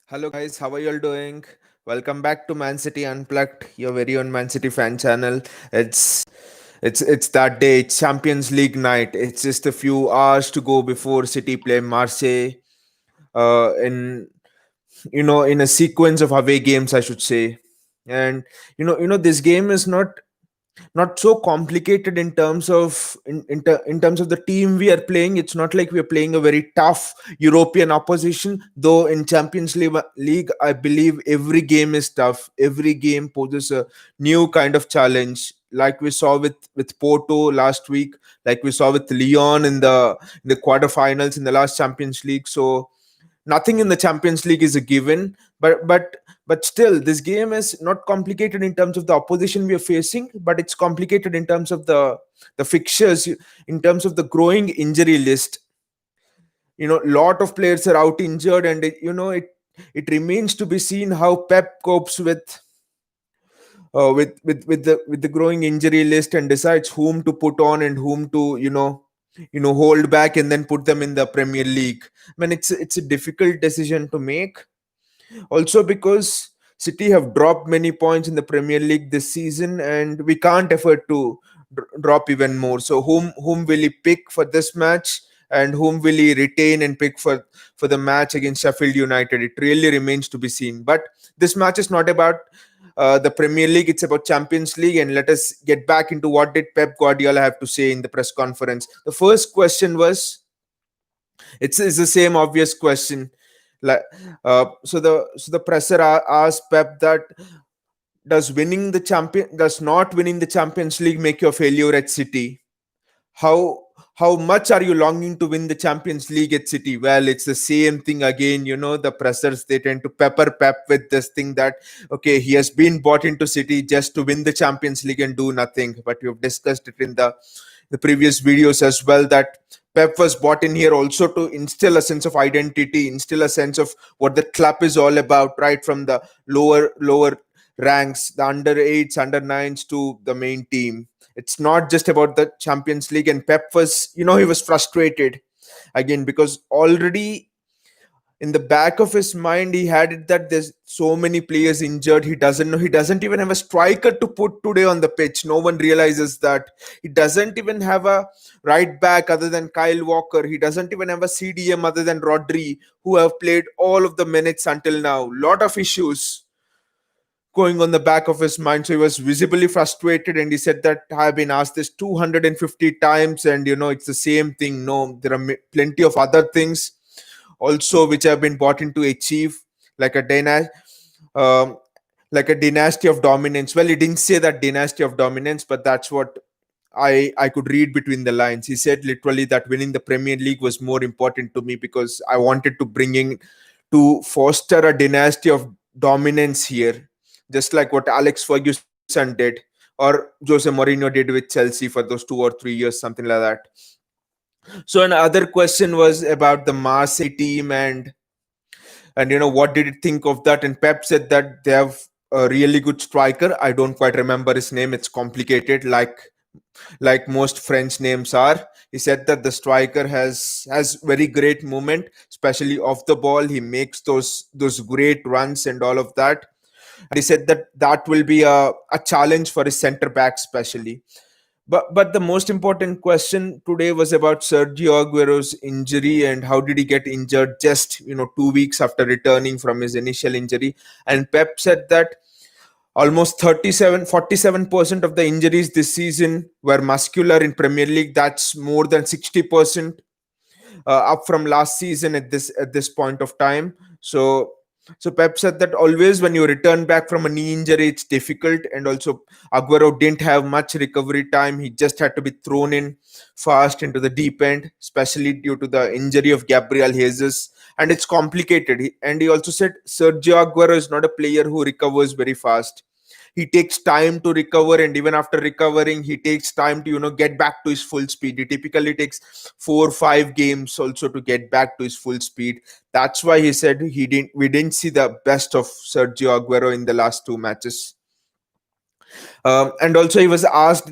Hello guys, how are you all doing? Welcome back to Man City Unplugged, your very own Man City fan channel. It's it's that day, it's Champions League night. It's just a few hours to go before City play Marseille. In in a sequence of away games, I should say. And this game is not so complicated in terms of in terms of the team we are playing. It's not like we are playing a very tough European opposition, though in Champions League I believe every game is tough. Every game poses a new kind of challenge, like we saw with Porto last week, like we saw with Lyon in the quarterfinals in the last Champions League. So nothing in the Champions League is a given, but still this game is not complicated in terms of the opposition we are facing, but it's complicated in terms of the fixtures, in terms of the growing injury list. Lot of players are out injured, and it remains to be seen how Pep copes with the growing injury list and decides whom to put on and whom to hold back and then put them in the Premier League. I mean, it's a difficult decision to make, also because City have dropped many points in the Premier League this season, and we can't afford to drop even more. So whom will he pick for this match, and whom will he retain and pick for the match against Sheffield United? It really remains to be seen. But this match is not about the Premier League; it's about Champions League. And let us get back into what did Pep Guardiola have to say in the press conference. The first question was, it's the same obvious question, like so the presser asked Pep that does not winning the Champions League make you a failure at City? How much are you longing to win the Champions League at City? Well, it's the same thing again. The pressers, they tend to pepper Pep with this thing that, okay, he has been bought into City just to win the Champions League and do nothing. But we've discussed it in the previous videos as well, that Pep was bought in here also to instill a sense of identity, instill a sense of what the club is all about, right from the lower ranks, the under eights, under nines to the main team. It's not just about the Champions League. And Pep was, he was frustrated again because already in the back of his mind he had it that there's so many players injured. He doesn't even have a striker to put today on the pitch. No one realizes that. He doesn't even have a right back other than Kyle Walker. He doesn't even have a CDM other than Rodri, who have played all of the minutes until now. Lot of issues going on the back of his mind. So he was visibly frustrated, and he said that I've been asked this 250 times, and it's the same thing. No, there are plenty of other things also which have been brought in to achieve, like um, like a dynasty of dominance. Well, he didn't say that dynasty of dominance, but that's what I could read between the lines. He said literally that winning the Premier League was more important to me because I wanted to bring in to foster a dynasty of dominance here, just like what Alex Ferguson did or Jose Mourinho did with Chelsea for those 2 or 3 years, something like that. So another question was about the Marseille team, and what did you think of that? And Pep said that they have a really good striker. I don't quite remember his name. It's complicated, like most French names are. He said that the striker has very great movement, especially off the ball. He makes those great runs and all of that. And he said that that will be a challenge for his center back, especially. But the most important question today was about Sergio Aguero's injury and how did he get injured just 2 weeks after returning from his initial injury. And Pep said that almost 47% of the injuries this season were muscular in Premier League. That's more than 60% up from last season at this point of time. So Pep said that always when you return back from a knee injury, it's difficult. And also, Aguero didn't have much recovery time. He just had to be thrown in fast into the deep end, especially due to the injury of Gabriel Jesus. And it's complicated. And he also said Sergio Aguero is not a player who recovers very fast. He takes time to recover, and even after recovering he takes time to get back to his full speed. He typically takes 4 or 5 games also to get back to his full speed. That's why he said we didn't see the best of Sergio Aguero in the last 2 matches. And also he was asked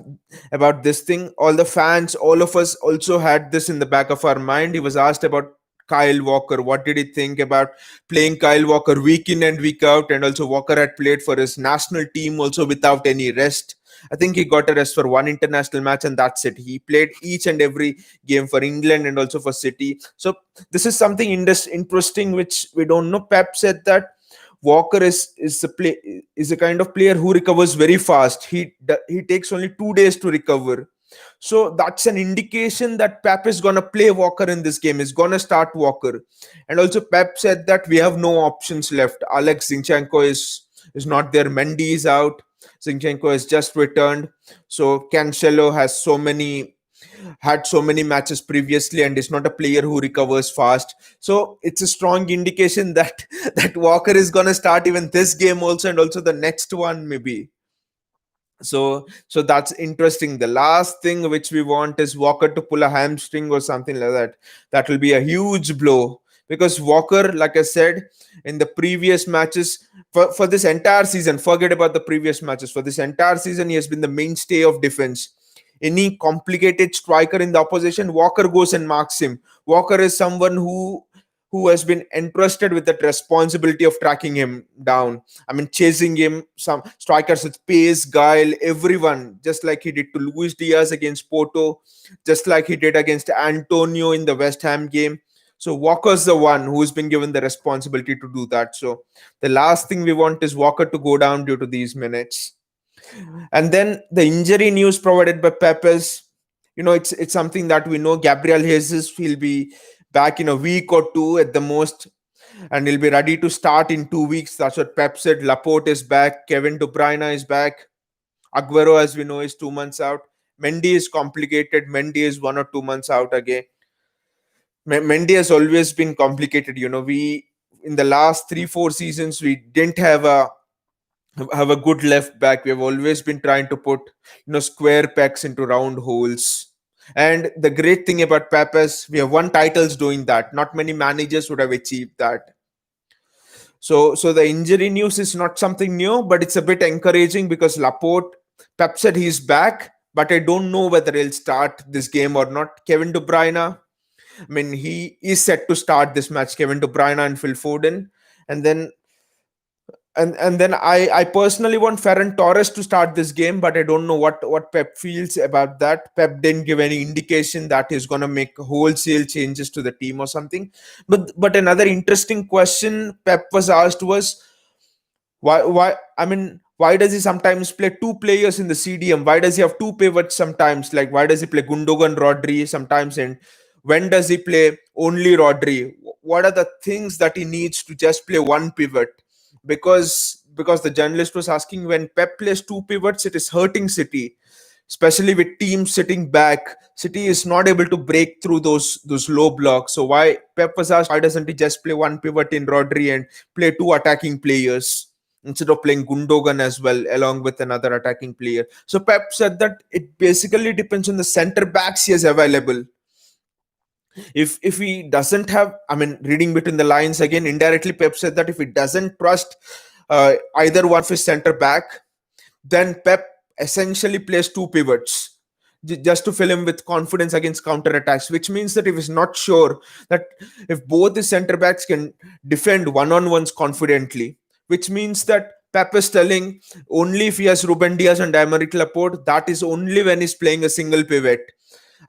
about this thing. All the fans, all of us also had this in the back of our mind. He was asked about Kyle Walker? What did he think about playing Kyle Walker week in and week out? And also, Walker had played for his national team also without any rest. I think he got a rest for one international match, and that's it. He played each and every game for England and also for City. So this is something interesting which we don't know. Pep said that Walker is a kind of player who recovers very fast. He takes only 2 days to recover. So that's an indication that Pep is gonna play Walker in this game. Is gonna start Walker, and also Pep said that we have no options left. Alex Zinchenko is not there. Mendy is out. Zinchenko has just returned. So Cancelo has had so many matches previously and is not a player who recovers fast. So it's a strong indication that that Walker is gonna start even this game also, and also the next one maybe. So that's interesting. The last thing which we want is Walker to pull a hamstring or something like that. That will be a huge blow, because Walker, like I said in the previous matches, for this entire season, forget about the previous matches, for this entire season he has been the mainstay of defense. Any complicated striker in the opposition, Walker goes and marks him. Walker is someone who has been entrusted with that responsibility of tracking him down. I mean, chasing him. Some strikers with pace, guile, everyone, just like he did to Luis Diaz against Porto, just like he did against Antonio in the West Ham game. So Walker's the one who's been given the responsibility to do that. So the last thing we want is Walker to go down due to these minutes. And then the injury news provided by Pep is, it's something that we know. Gabriel Jesus will be back in a week or two at the most, and he'll be ready to start in 2 weeks. That's what Pep said. Laporte is back. Kevin De Bruyne is back. Aguero, as we know, is 2 months out. Mendy is complicated. Mendy is 1 or 2 months out again. Mendy has always been complicated. We in the last 3-4 seasons we didn't have a good left back. We have always been trying to put square pegs into round holes. And the great thing about Pep is we have won titles doing that. Not many managers would have achieved that. So the injury news is not something new, but it's a bit encouraging because Laporte, Pep said he's back, but I don't know whether he'll start this game or not. Kevin De Bruyne, I mean, he is set to start this match. Kevin De Bruyne and Phil Foden, and then I personally want Ferran Torres to start this game, but I don't know what Pep feels about that. Pep didn't give any indication that he's gonna make wholesale changes to the team or something. But another interesting question Pep was asked was, why does he sometimes play two players in the CDM? Why does he have two pivots sometimes? Like, why does he play Gundogan, Rodri sometimes, and when does he play only Rodri? What are the things that he needs to just play one pivot? Because the journalist was asking, when Pep plays two pivots, it is hurting City, especially with teams sitting back. City is not able to break through those low blocks. So why, Pep was asked, why doesn't he just play one pivot in Rodri and play two attacking players instead of playing Gundogan as well along with another attacking player? So Pep said that it basically depends on the center backs he has available. If he doesn't have, I mean, reading between the lines again, indirectly Pep said that if he doesn't trust either one of his center back, then Pep essentially plays two pivots just to fill him with confidence against counter attacks, which means that if he's not sure that if both the center backs can defend one-on-ones confidently, which means that Pep is telling only if he has Ruben Diaz and Aymeric Laporte, that is only when he's playing a single pivot.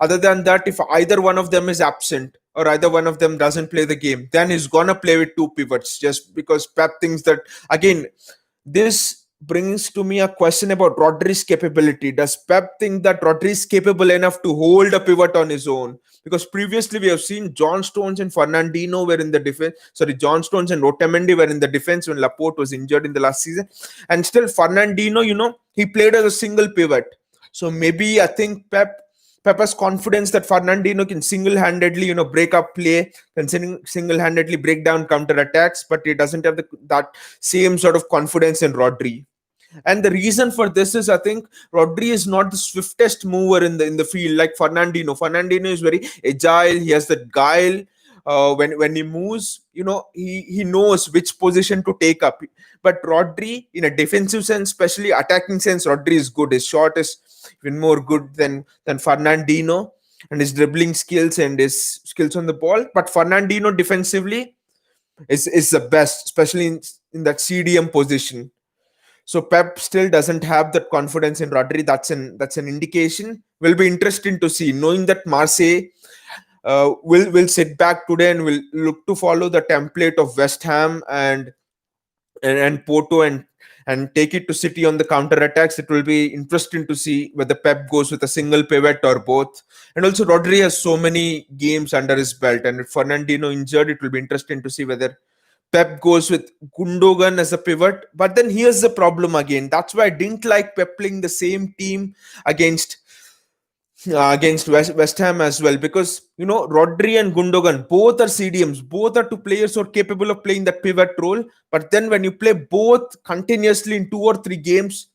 Other than that, if either one of them is absent or either one of them doesn't play the game, then he's gonna play with two pivots, just because Pep thinks that. Again, this brings to me a question about Rodri's capability. Does Pep think that Rodri is capable enough to hold a pivot on his own? Because previously we have seen John Stones and Fernandinho were in the defense. Sorry, John Stones and Otamendi were in the defense when Laporte was injured in the last season. And still Fernandinho, he played as a single pivot. So maybe I think Pep has confidence that Fernandinho can single-handedly, break up play, can single-handedly break down counter-attacks, but he doesn't have that same sort of confidence in Rodri. And the reason for this is, I think Rodri is not the swiftest mover in the field like Fernandinho. Fernandinho is very agile. He has that guile. When he moves, he knows which position to take up. But Rodri, in a defensive sense, especially attacking sense, Rodri is good. His shot is even more good than Fernandinho. and his dribbling skills and his skills on the ball. But Fernandinho defensively is the best, especially in that CDM position. So Pep still doesn't have that confidence in Rodri. That's an indication. Will be interesting to see, knowing that Marseille will sit back today and will look to follow the template of West Ham and Porto and take it to City on the counter attacks. It will be interesting to see whether Pep goes with a single pivot or both. And also Rodri has so many games under his belt, and with Fernandinho injured, it will be interesting to see whether Pep goes with Gundogan as a pivot. But then here's the problem again. That's why I didn't like Pep playing the same team against West Ham as well, because Rodri and Gundogan both are CDMs, both are two players who are capable of playing that pivot role. But then when you play both continuously in 2 or 3 games,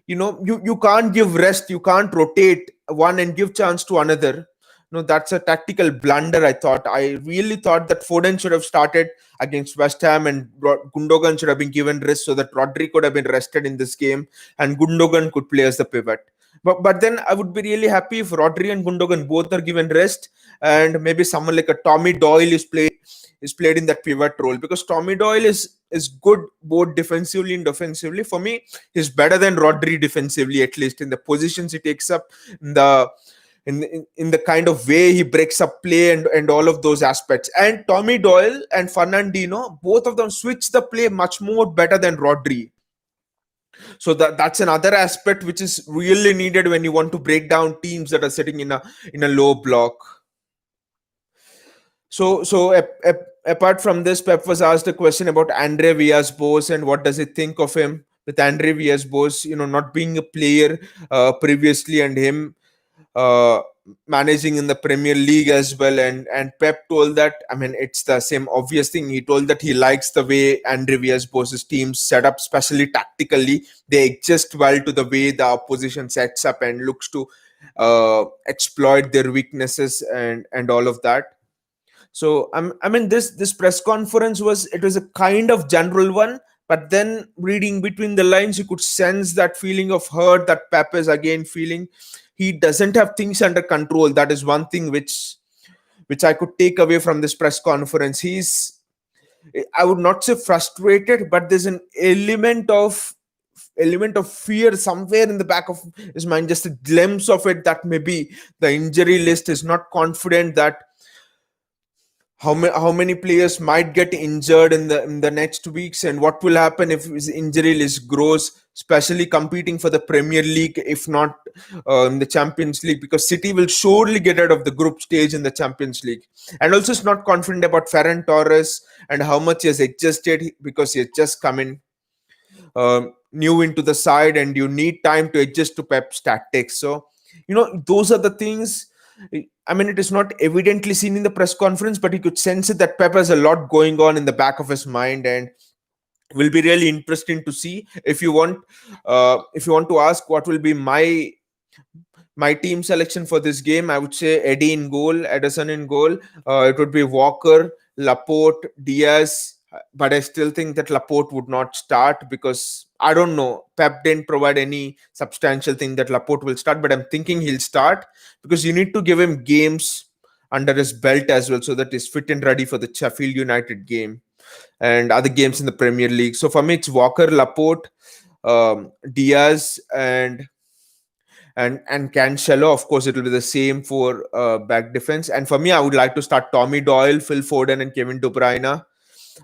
you can't give rest, you can't rotate one and give chance to another. No, that's a tactical blunder. I really thought that Foden should have started against West Ham, and Gundogan should have been given rest so that Rodri could have been rested in this game and Gundogan could play as the pivot. But then I would be really happy if Rodri and Gundogan both are given rest, and maybe someone like a Tommy Doyle is played in that pivot role, because Tommy Doyle is good both defensively and offensively. For me, he's better than Rodri defensively, at least in the positions he takes up, in the kind of way he breaks up play, and all of those aspects. And Tommy Doyle and Fernandinho, both of them switch the play much more better than Rodri. So that's another aspect which is really needed when you want to break down teams that are sitting in a low block. Apart from this, Pep was asked a question about Andre Villas-Boas and what does he think of him. With Andre Villas-Boas, not being a player previously, and him uh, managing in the Premier League as well. And Pep told that, I mean, it's the same obvious thing. He told that he likes the way Andre Villas-Boas' teams set up, especially tactically. They adjust well to the way the opposition sets up and looks to exploit their weaknesses and all of that. So I mean, this press conference was a kind of general one, but then reading between the lines, you could sense that feeling of hurt that Pep is again feeling. He doesn't have things under control. That is one thing which I could take away from this press conference. I would not say frustrated, but there's an element of fear somewhere in the back of his mind, just a glimpse of it, that maybe the injury list is not confident, that how many players might get injured in the next weeks, and what will happen if his injury list grows, especially competing for the Premier League, if not in the Champions League, because City will surely get out of the group stage in the Champions League. And also is not confident about Ferran Torres and how much he has adjusted, because he has just come in new into the side, and you need time to adjust to Pep's tactics. So those are the things. I mean, it is not evidently seen in the press conference, but you could sense it that Pep has a lot going on in the back of his mind, and will be really interesting to see. If you want to ask what will be my team selection for this game, I would say Eddie in goal, Edison in goal. It would be Walker, Laporte, Diaz, but I still think that Laporte would not start, because I don't know. Pep didn't provide any substantial thing that Laporte will start, but I'm thinking he'll start, because you need to give him games under his belt as well, so that he's fit and ready for the Sheffield United game and other games in the Premier League. So for me, it's Walker, Laporte, Diaz, and Cancelo. Of course, it will be the same for back defense. And for me, I would like to start Tommy Doyle, Phil Foden, and Kevin De Bruyne.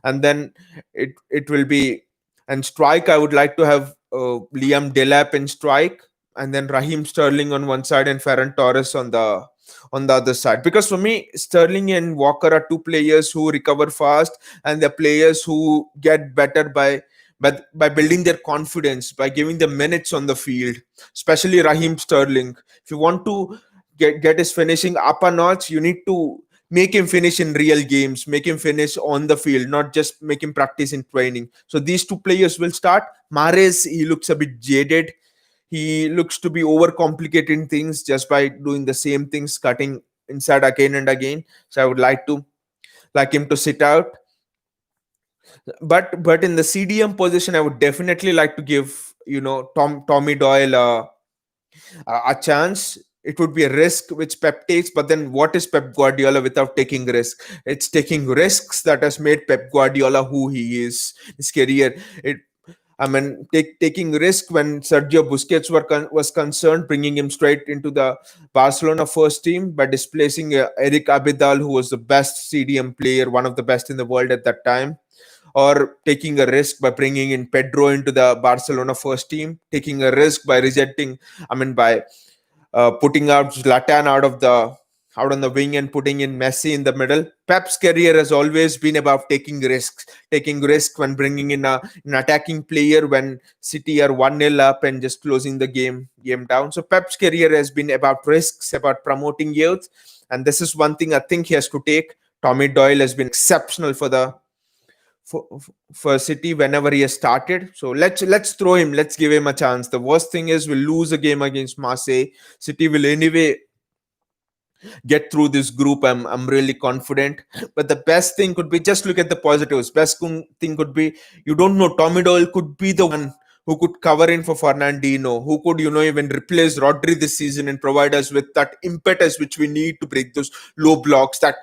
And then it will be, and strike, I would like to have Liam Delap in strike, and then Raheem Sterling on one side and Ferran Torres on the other side. Because for me, Sterling and Walker are two players who recover fast, and they're players who get better by building their confidence, by giving them minutes on the field, especially Raheem Sterling. If you want to get his finishing up a notch, you need to make him finish in real games, make him finish on the field, not just make him practice in training. So these two players will start. Mahrez, he looks a bit jaded. He looks to be overcomplicating things just by doing the same things, cutting inside again and again. So I would like him to sit out. But in the CDM position, I would definitely like to give Tommy Doyle a chance. it would be a risk which Pep takes. But then what is Pep Guardiola without taking risk? It's taking risks that has made Pep Guardiola who he is. His career, it I mean, taking risk when Sergio Busquets was concerned, bringing him straight into the Barcelona first team by displacing Eric Abidal, who was the best CDM player, one of the best in the world at that time, or taking a risk by bringing in Pedro into the Barcelona first team, taking a risk by by putting out Zlatan out on the wing and putting in Messi in the middle. Pep's career has always been about taking risk when bringing in an attacking player when City are 1-0 up and just closing the game down. So Pep's career has been about risks, about promoting youth, and this is one thing I think he has to take. Tommy Doyle has been exceptional for, for City whenever he has started. So let's throw him. Let's give him a chance. The worst thing is we'll lose a game against Marseille. City will anyway get through this group. I'm really confident. But the best thing could be, just look at the positives. Thing could be, you don't know, Tommy Doyle could be the one who could cover in for Fernandinho, who could, even replace Rodri this season and provide us with that impetus which we need to break those low blocks, that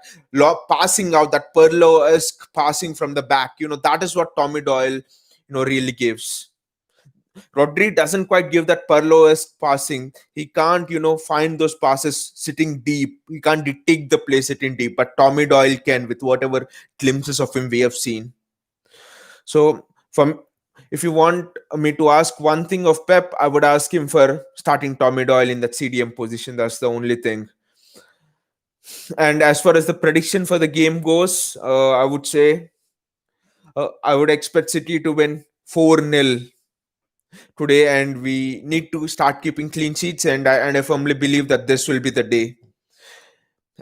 passing out, that Perlo-esque passing from the back. That is what Tommy Doyle, really gives. Rodri doesn't quite give that Perlo-esque passing. He can't, find those passes sitting deep. He can't take the play sitting deep. But Tommy Doyle can, with whatever glimpses of him we have seen. So, if you want me to ask one thing of Pep, I would ask him for starting Tommy Doyle in that CDM position. That's the only thing. And as far as the prediction for the game goes, I would say I would expect City to win 4-0 today, and we need to start keeping clean sheets, and I firmly believe that this will be the day.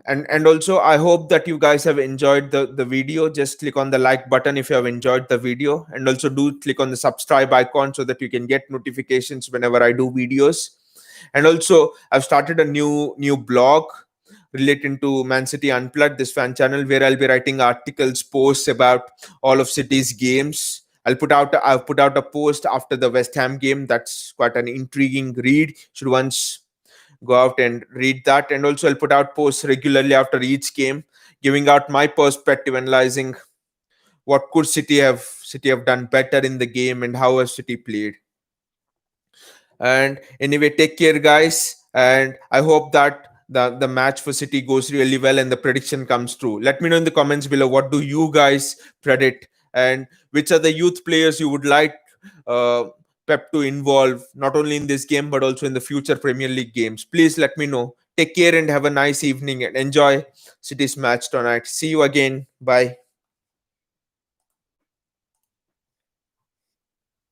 And also, I hope that you guys have enjoyed the video. Just click on the like button if you have enjoyed the video, and also do click on the subscribe icon so that you can get notifications whenever I do videos. And also, I've started a new blog relating to Man City Unplugged, this fan channel, where I'll be writing articles, posts about all of City's games. I've put out a post after the West Ham game. That's quite an intriguing read. Should once go out and read that. And also, I'll put out posts regularly after each game, giving out my perspective, analyzing what could City have done better in the game and how has City played. And anyway, take care, guys, and I hope that the match for City goes really well and the prediction comes true. Let me know in the comments below, what do you guys predict, and which are the youth players you would like Pep to involve, not only in this game but also in the future Premier League games. Please let me know. Take care and have a nice evening and enjoy City's match tonight. See you again. Bye.